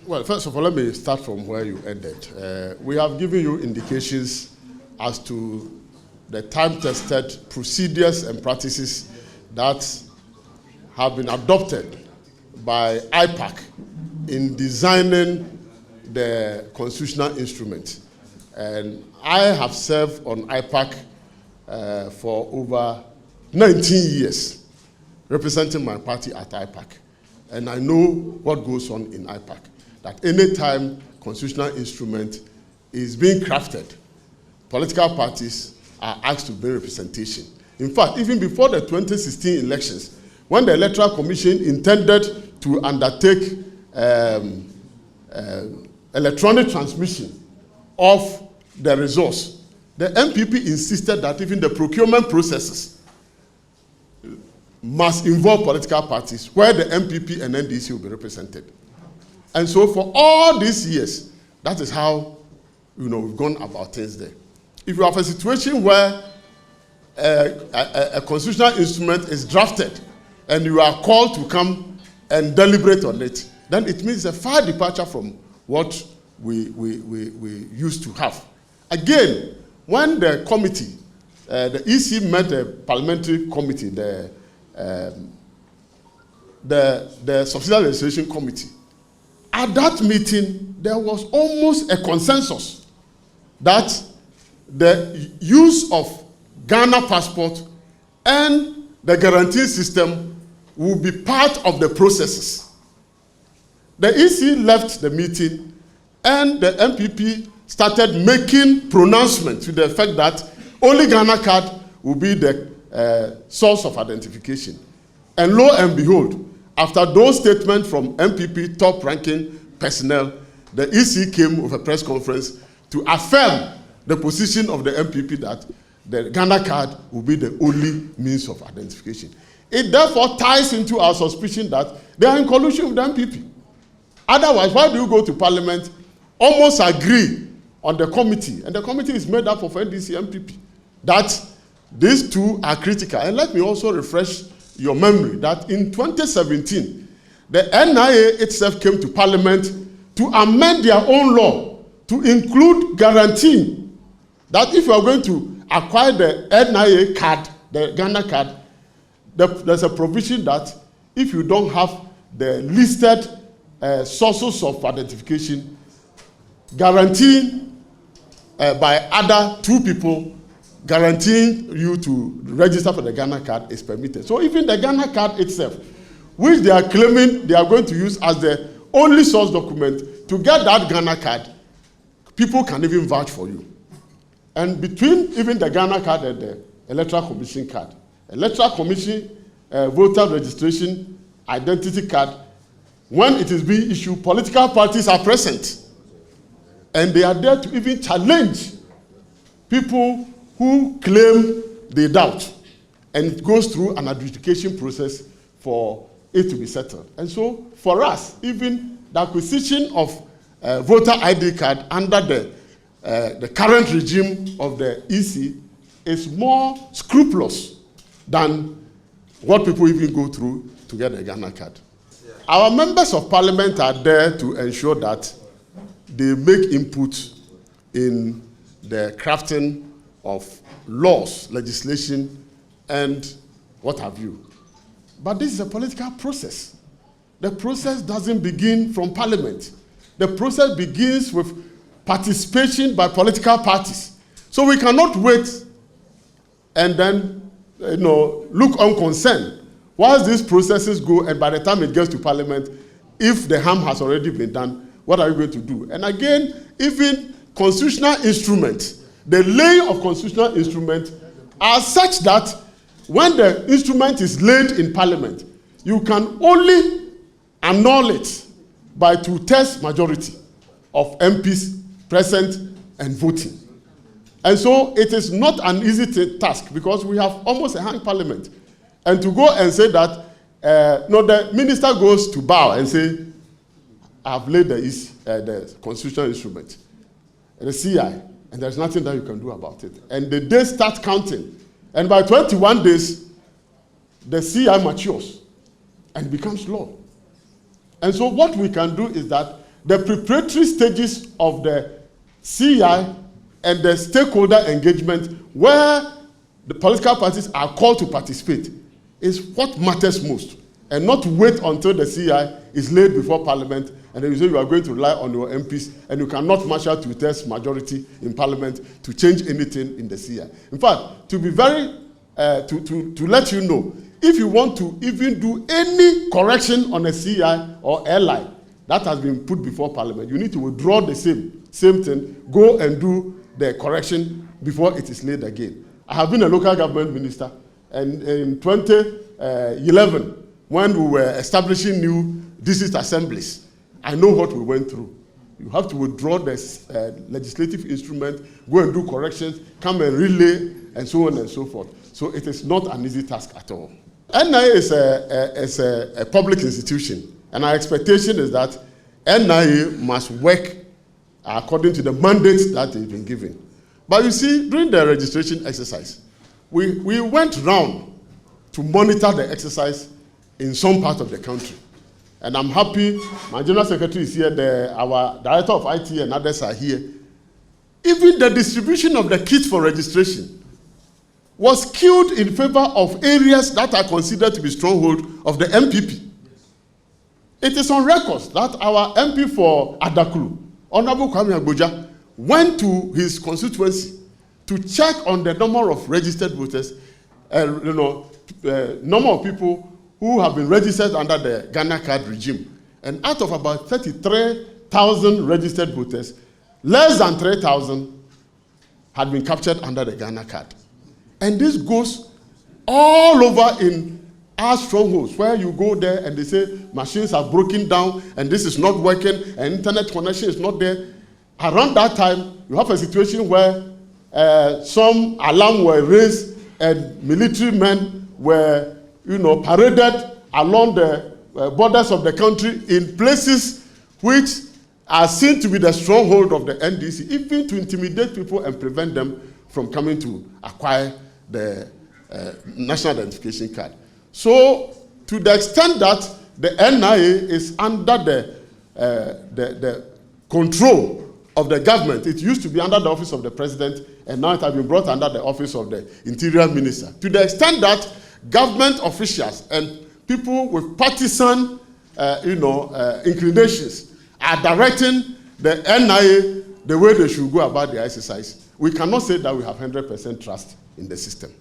Well, first of all, let me start from where you ended. We have given you indications as to the time-tested procedures and practices that have been adopted by IPAC in designing the constitutional instrument. And I have served on IPAC for over 19 years, representing my party at IPAC. And I know what goes on in IPAC, that any time constitutional instrument is being crafted, political parties are asked to bring representation. In fact, even before the 2016 elections, when the Electoral Commission intended to undertake electronic transmission of the results, the MPP insisted that even the procurement processes must involve political parties where the MPP and NDC will be represented. And so for all these years, that is how we've gone about things there. If you have a situation where a constitutional instrument is drafted and you are called to come and deliberate on it, then it means a far departure from what we used to have. Again, when the committee, the EC met a parliamentary committee, the Subsidiary Legislation Committee, at that meeting, there was almost a consensus that the use of Ghana passport and the guarantee system will be part of the processes. The EC left the meeting and the MPP started making pronouncements to the effect that only Ghana card will be the source of identification. And lo and behold, after those statements from MPP top-ranking personnel, the EC came with a press conference to affirm the position of the MPP that the Ghana card will be the only means of identification. It therefore ties into our suspicion that they are in collusion with the MPP. Otherwise, why do you go to Parliament, almost agree on the committee, and the committee is made up of NDC MPP, that these two are critical? And let me also refresh your memory that in 2017, the NIA itself came to Parliament to amend their own law to include guaranteeing that if you are going to acquire the NIA card, the Ghana card, there's a provision that if you don't have the listed sources of identification, guaranteeing by other two people, guaranteeing you to register for the Ghana card is permitted. So even the Ghana card itself, which they are claiming they are going to use as the only source document to get that Ghana card, people can even vouch for you. And between even the Ghana card and the Electoral Commission card, Electoral Commission voter registration identity card, when it is being issued, political parties are present. And they are there to even challenge people who claim they doubt. And it goes through an adjudication process for it to be settled. And so for us, even the acquisition of voter ID card under the current regime of the EC is more scrupulous than what people even go through to get a Ghana card. Yeah. Our members of parliament are there to ensure that they make input in the crafting of laws, legislation, and what have you. But this is a political process. The process doesn't begin from parliament. The process begins with participation by political parties. So we cannot wait and then look unconcerned whilst these processes go, and by the time it gets to parliament, if the harm has already been done, what are you going to do? And again, even constitutional instruments, the laying of constitutional instruments are such that when the instrument is laid in parliament, you can only annul it by 2/3 majority of MPs present and voting. And so it is not an easy task because we have almost a hung parliament. And to go and say that, the minister goes to bow and say, I've laid the constitutional instrument, the CI, and there's nothing that you can do about it. And the days start counting. And by 21 days, the CI matures and becomes law. And so what we can do is that the preparatory stages of the CI and the stakeholder engagement where the political parties are called to participate is what matters most, and not wait until the CI is laid before Parliament and then you say you are going to rely on your MPs and you cannot marshal to test majority in Parliament to change anything in the CI. In fact, to be very, to let you know, if you want to even do any correction on a CI or LI that has been put before Parliament, you need to withdraw the same thing, go and do the correction before it is laid again. I have been a local government minister, and in 2011, when we were establishing new district assemblies, I know what we went through. You have to withdraw the legislative instrument, go and do corrections, come and relay, and so on and so forth. So it is not an easy task at all. NIA is a public institution, and our expectation is that NIA must work according to the mandate that they've been given. But you see, during the registration exercise, we went round to monitor the exercise in some part of the country. And I'm happy, my General Secretary is here, our Director of IT and others are here. Even the distribution of the kits for registration was skewed in favor of areas that are considered to be stronghold of the MPP. It is on record that our MP for Adakulu, Honorable Kwame Agboja, went to his constituency to check on the number of registered voters, number of people who have been registered under the Ghana card regime. And out of about 33,000 registered voters, less than 3,000 had been captured under the Ghana card. And this goes all over in our strongholds, where you go there and they say machines are broken down and this is not working and internet connection is not there. Around that time, you have a situation where some alarm were raised and military men were, paraded along the borders of the country in places which are seen to be the stronghold of the NDC, even to intimidate people and prevent them from coming to acquire the national identification card. So, to the extent that the NIA is under the control of the government, it used to be under the office of the president, and now it has been brought under the office of the interior minister. To the extent that government officials and people with partisan, inclinations are directing the NIA the way they should go about the exercise, we cannot say that we have 100% trust in the system.